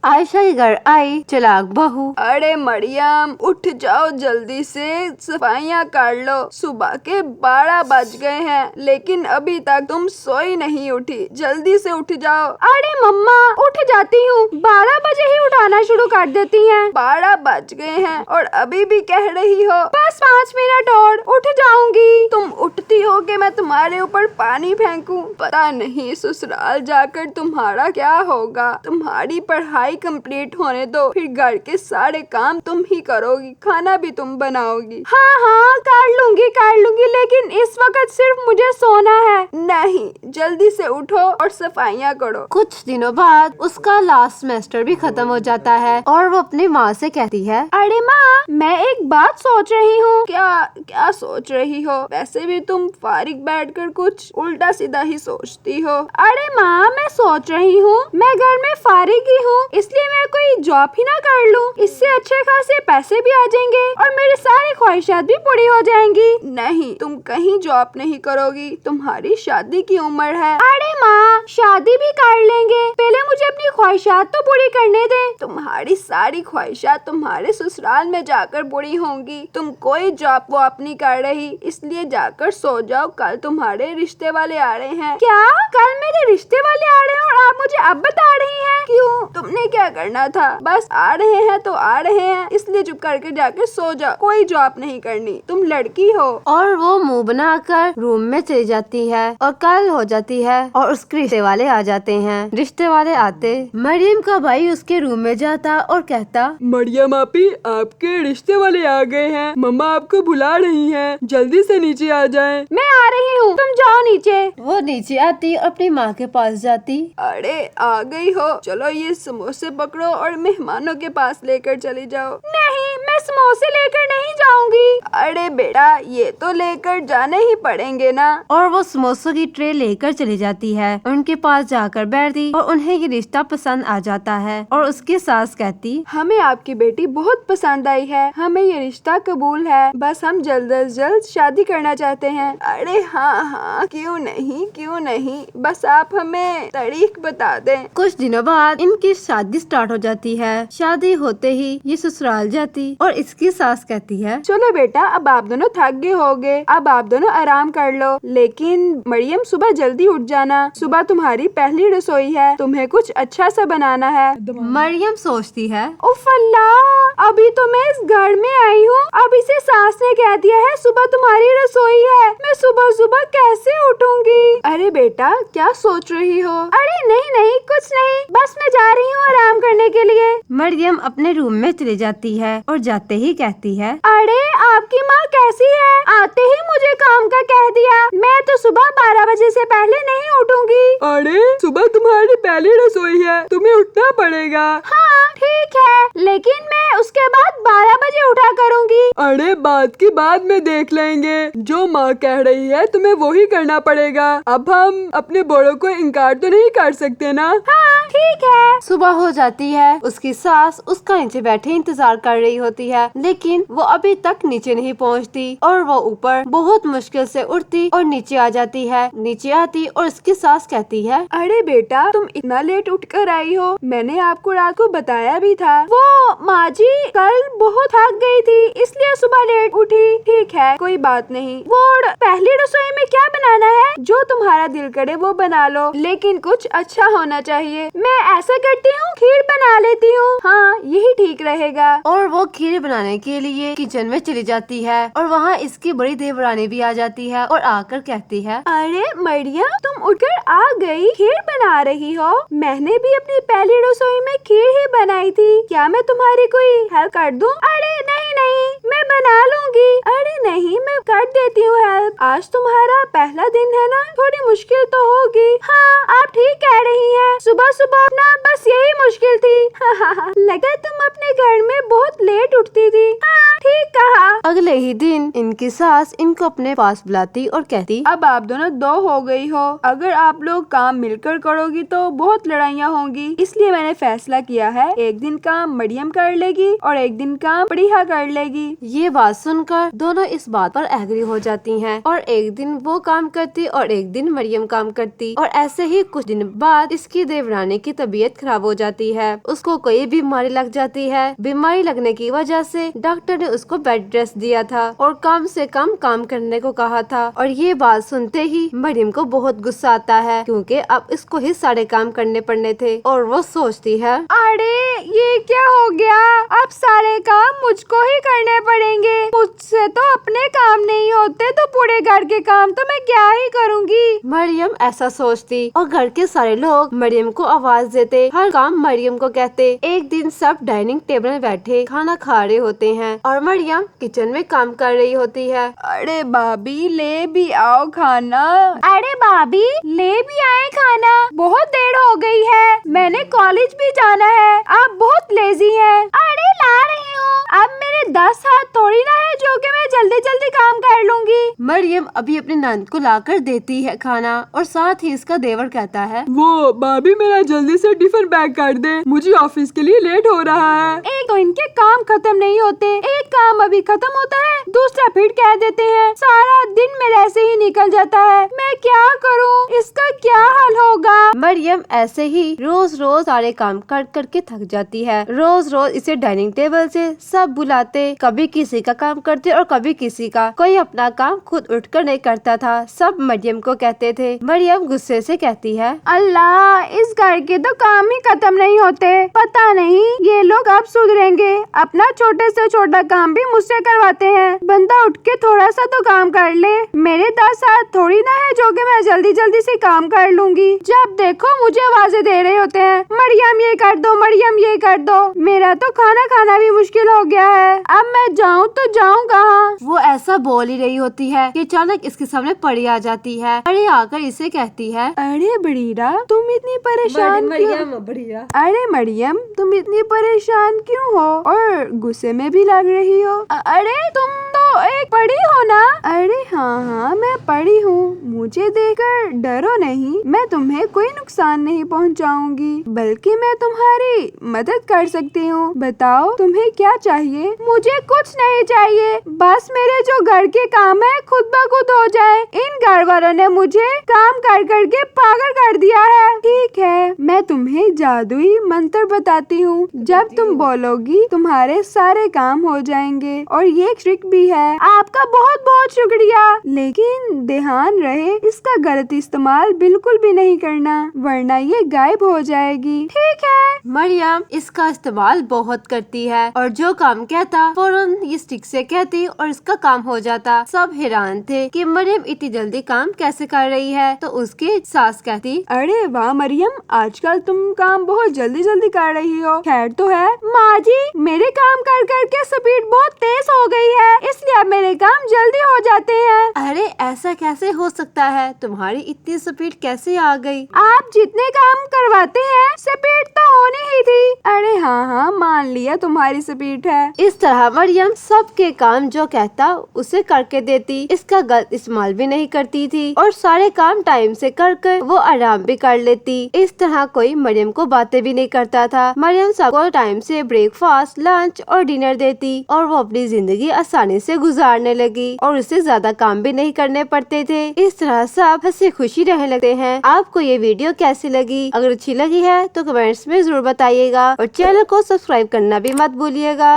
आयशा के घर आई चालाक बहू। अरे मरियम उठ जाओ, जल्दी से सफाइयाँ कर लो। सुबह के 12 बज गए हैं लेकिन अभी तक तुम सोई नहीं उठी, जल्दी से उठ जाओ। अरे मम्मा उठ जाती हूँ, 12 बजे ही उठाना शुरू कर देती हैं। 12 बज गए हैं और अभी भी कह रही हो बस 5 मिनट और उठ जाऊंगी। तुम उठती हो कि मैं तुम्हारे ऊपर पानी फेंकूं? पता नहीं ससुराल जाकर तुम्हारा क्या होगा। तुम्हारी पढ़ाई कंप्लीट होने दो, फिर घर के सारे काम तुम ही करोगी, खाना भी तुम बनाओगी। हाँ हाँ कर लूंगी, लेकिन इस वक्त सिर्फ मुझे सोना है। नहीं, जल्दी से उठो और सफाइयाँ करो। कुछ दिनों बाद उसका लास्ट सेमेस्टर भी खत्म हो जाता है और वो अपनी माँ से कहती है, अरे माँ मैं एक बात सोच रही हूँ। क्या सोच रही हो? वैसे भी तुम फारिग बैठकर कुछ उल्टा सीधा ही सोचती हो। अरे माँ मैं सोच रही हूँ मैं घर में फारिग ही हूँ, इसलिए मैं कोई जॉब ही ना कर लूँ। इससे अच्छे खासे पैसे भी आ जाएंगे और मेरी सारी ख्वाहिशात भी पूरी हो जाएंगी। नहीं, तुम कहीं जॉब नहीं करोगी, तुम्हारी शादी की उम्र है। अरे माँ शादी भी कर लेंगे, पहले मुझे अपनी ख्वाहिशात तो पूरी करने दे। तुम्हारी सारी ख्वाहिशात तुम्हारे ससुराल में जाकर पूरी होंगी। तुम कोई जॉब वो अपनी कर रही, इसलिए जाकर सो जाओ, कल तुम्हारे रिश्ते वाले आ रहे हैं। क्या कल मेरे रिश्ते वाले आ रहे हैं और आप मुझे अब बता रही हैं? क्यों, तुमने क्या करना था? बस आ रहे हैं तो आ रहे हैं, इसलिए चुप करके जाके सो जाओ, कोई जॉब नहीं करनी, तुम लड़की हो। और वो मुंह बनाकर रूम में चली जाती है और कल हो जाती है और उसके रिश्ते वाले आ जाते हैं। रिश्ते वाले आते मरियम का भाई उसके रूम में जाता और कहता, मरियम आपी आपके रिश्ते वाले आ गए हैं, मम्मा आपको बुला रही हैं, जल्दी से नीचे आ जाएं। मैं आ रही हूँ, तुम जाओ नीचे। वो नीचे आती और अपनी माँ के पास जाती। अरे आ गई हो, चलो ये समोसे पकड़ो और मेहमानों के पास लेकर चली जाओ। नहीं मैं समोसे लेकर नहीं जाऊंगी। अरे बेटा ये तो लेकर जाने ही पड़ेंगे ना। और वो समोसों की ट्रे लेकर चली जाती है, उनके पास जाकर बैठती और उन्हें ये रिश्ता पसंद आ जाता है। और उसकी सास कहती, हमें आपकी बेटी बहुत पसंद आई है, हमें ये रिश्ता कबूल है, बस हम जल्द अज जल्द शादी करना चाहते हैं। अरे हाँ हाँ क्यों नहीं, बस आप हमें तारीख बता दें। कुछ दिनों बाद इनकी शादी स्टार्ट हो जाती है। शादी होते ही ये ससुराल जाती और इसकी सास कहती है, चलो बेटा अब आप दोनों थक गए होगे, अब आप दोनों आराम कर लो, लेकिन मरियम सुबह जल्दी उठ जाना, सुबह तुम्हारी पहली रसोई है, तुम्हें कुछ अच्छा सा बनाना है। मरियम सोचती है, उफ अल्लाह, अभी तो मैं इस घर में आई हूँ, अब इसे सास ने कह दिया है सुबह तुम्हारी रसोई है, मैं सुबह सुबह कैसे उठूंगी? अरे बेटा क्या सोच रही हो? अरे नहीं कुछ नहीं, बस मैं जा रही हूँ आराम करने के लिए। मरियम अपने रूम में चली जाती है और जाते ही कहती है, अरे आपकी माँ कैसी है? आते ही मुझे काम का कह दिया, मैं तो सुबह 12 बजे से पहले नहीं उठूंगी। अरे सुबह तुम्हारी पहली रसोई है, तुम्हें उठना पड़ेगा। हाँ ठीक है, लेकिन मैं उसके बाद 12 बजे उठा करूँगी। अरे बात की बाद में देख लेंगे, जो माँ कह रही है तुम्हें वो ही करना पड़ेगा। अब हम अपने बड़ों को इनकार तो नहीं कर सकते ना। हाँ ठीक है। सुबह हो जाती है, उसकी सास उसका नीचे बैठे इंतजार कर रही होती है, लेकिन वो अभी तक नीचे नहीं पहुंचती और वो ऊपर बहुत मुश्किल से उठती और नीचे आ जाती है। नीचे आती और उसकी सास कहती है, अरे बेटा तुम इतना लेट उठकर आई हो, मैंने आपको रात को बताया भी था। वो माँ जी कल बहुत थक गई थी इसलिए सुबह लेट उठी। ठीक है कोई बात नहीं। वो पहली रसोई में क्या बनाना है? जो तुम्हारा दिल करे वो बना लो, लेकिन कुछ अच्छा होना चाहिए। मैं ऐसा करती हूँ, खीर बना लेती हूँ। हाँ यही ठीक रहेगा। और वो खीर बनाने के लिए किचन में चली जाती है और वहाँ इसकी बड़ी देवरानी भी आ जाती है और आकर कहती है, अरे मरियम तुम उठकर आ गई, खीर बना रही हो? मैंने भी अपनी पहली रसोई में खीर ही बनाई थी, क्या मैं तुम्हारी कोई हेल्प कर दूं? अरे नहीं मैं बना लूंगी। अरे नहीं मैं कर देती हूँ हेल्प, आज तुम्हारा पहला दिन है ना, थोड़ी मुश्किल तो होगी। हाँ आप ठीक कह रही हैं, सुबह सुबह उठना बस यही मुश्किल थी। लगता है तुम अपने घर में बहुत लेट उठती थी। हाँ ठीक कहा। अगले ही दिन इनकी सास इनको अपने पास बुलाती और कहती, अब आप दोनों दो हो गई हो, अगर आप लोग काम मिलकर करोगी तो बहुत लड़ाइयाँ होंगी, इसलिए मैंने फैसला किया है एक दिन काम मरियम कर लेगी और एक दिन काम परीहा कर लेगी। ये बात सुनकर दोनों इस बात पर एग्री हो जाती हैं और एक दिन वो काम करती और एक दिन मरियम काम करती और ऐसे ही कुछ दिन बाद इसकी देवरानी की तबीयत खराब हो जाती है। उसको कोई बीमारी लग जाती है। बीमारी लगने की वजह से डॉक्टर ने उसको बेड रेस्ट दिया था और कम से कम काम करने को कहा था। और ये बात सुनते ही मरियम को बहुत गुस्सा आता है क्योंकि अब इसको ही सारे काम करने पड़ने थे और वो सोचती है, अरे ये क्या हो गया, अब सारे काम मुझको ही करने पड़ेंगे। मुझसे तो अपने काम नहीं होते तो पूरे घर के काम तो मैं क्या ही करूँगी। मरियम ऐसा सोचती और घर के सारे लोग मरियम को आवाज देते, हर काम मरियम को कहते। एक दिन सब डाइनिंग टेबल में बैठे खाना खा रहे होते हैं और मरियम किचन में काम कर रही होती है। अरे भाभी ले भी आओ खाना। अरे भाभी ले भी आए खाना, बहुत देर हो गई है, मैंने कॉलेज भी जाना है, आप बहुत लेजी हैं। अरे ला रही हूँ, अब मेरे 10 हाथ थोड़ी ना है जो कि मैं जल्दी जल्दी काम कर लूंगी। मरियम अभी अपनी नंद को लाकर देती है खाना और साथ ही इसका देवर कहता है, वो भाभी मेरा जल्दी से टिफिन पैक कर दे, मुझे ऑफिस के लिए लेट हो रहा है। एक तो इनके काम खत्म नहीं होते, एक काम अभी खत्म होता है दूसरा फिर कह देते हैं, सारा दिन मेरे ऐसे ही निकल जाता है, मैं क्या करूं, इसका क्या हल होगा। मरियम ऐसे ही रोज रोज सारे काम कर करके थक जाती है। रोज रोज इसे डाइनिंग टेबल से सब बुलाते, कभी किसी का काम करते और कभी किसी का। कोई अपना काम खुद उठकर नहीं करता था, सब मरियम को कहते थे। मरियम गुस्से से कहती है, अल्लाह इस घर के तो काम ही खत्म नहीं होते, पता नहीं ये लोग अब सुधरेंगे, अपना छोटे से छोटा काम भी मुझसे करवाते हैं। बंदा उठ के थोड़ा सा तो काम कर ले, मेरे 10 हाथ थोड़ी ना है जो कि मैं जल्दी जल्दी से काम कर लूंगी। जब देखो मुझे आवाजें दे रहे होते हैं, मरियम ये कर दो, मरियम ये कर दो। मेरा तो खाना खाना भी मुश्किल हो गया है, अब मैं जाऊँ तो जाऊँ कहाँ। वो ऐसा बोल ही रही होती है कि अचानक इसके सामने परी आ जाती है। परी आकर इसे कहती है, अरे बड़ीरा तुम इतनी परेशान क्यों? बढ़िया। अरे मरियम तुम इतनी परेशान क्यों हो और गुस्से में भी लग रही हो? अरे तुम तो एक पढ़ी हो ना? अरे हाँ हाँ मैं पढ़ी हूँ, मुझे देखकर डरो नहीं, मैं तुम्हें कोई नुकसान नहीं पहुँचाऊंगी, बल्कि मैं तुम्हारी मदद कर सकती हूँ। बताओ तुम्हें क्या चाहिए? मुझे कुछ नहीं चाहिए, बस मेरे जो घर के काम है खुद ब खुद हो जाए। इन घर वालों ने मुझे काम कर करके पागल कर दिया है। ठीक है मैं तुम्हें जादुई मंत्र बताती हूँ, जब तुम बोलोगी तुम्हारे सारे काम हो जाएंगे। और ये एक ट्रिक भी है। आपका बहुत बहुत शुक्रिया, लेकिन ध्यान रहे इसका गलत इस्तेमाल बिल्कुल भी नहीं करना, वरना ये गायब हो जाएगी। ठीक है। मरियम इसका इस्तेमाल बहुत करती है और जो काम कहता फौरन ये स्टिक से कहती और इसका काम हो जाता। सब हैरान थे कि मरियम इतनी जल्दी काम कैसे कर रही है। तो उसकी सास कहती, अरे वाह मरियम, आजकल तुम काम बहुत जल्दी जल्दी कर रही हो। खैर तो है माँ जी, मेरे काम कर करके स्पीड बहुत तेज हो गई है, इसलिए अब मेरे काम जल्दी हो जाते हैं। अरे ऐसा कैसे हो सकता है, तुम्हारी इतनी स्पीड कैसे आ गई? आप जितने काम करवाते हैं स्पीड तो होनी ही थी। अरे हाँ हाँ मान लिया तुम्हारी स्पीड है। इस तरह मरियम सबके काम जो कहता उसे करके देती, इसका गलत इस्तेमाल भी नहीं करती थी और सारे काम टाइम से कर वो आराम भी कर लेती। इस तरह कोई मरियम को बातें भी नहीं करता था। मरियम सबको टाइम से ब्रेकफास्ट, लंच और डिनर देती और वो अपनी जिंदगी आसानी से गुजारने लगी और उसे ज्यादा काम भी नहीं करने पड़ते थे। इस तरह सब हंसी खुशी रहने लगते हैं। आपको ये वीडियो कैसी लगी? अगर अच्छी लगी है तो कमेंट्स में जरूर बताइएगा और चैनल को सब्सक्राइब करना भी मत भूलिएगा।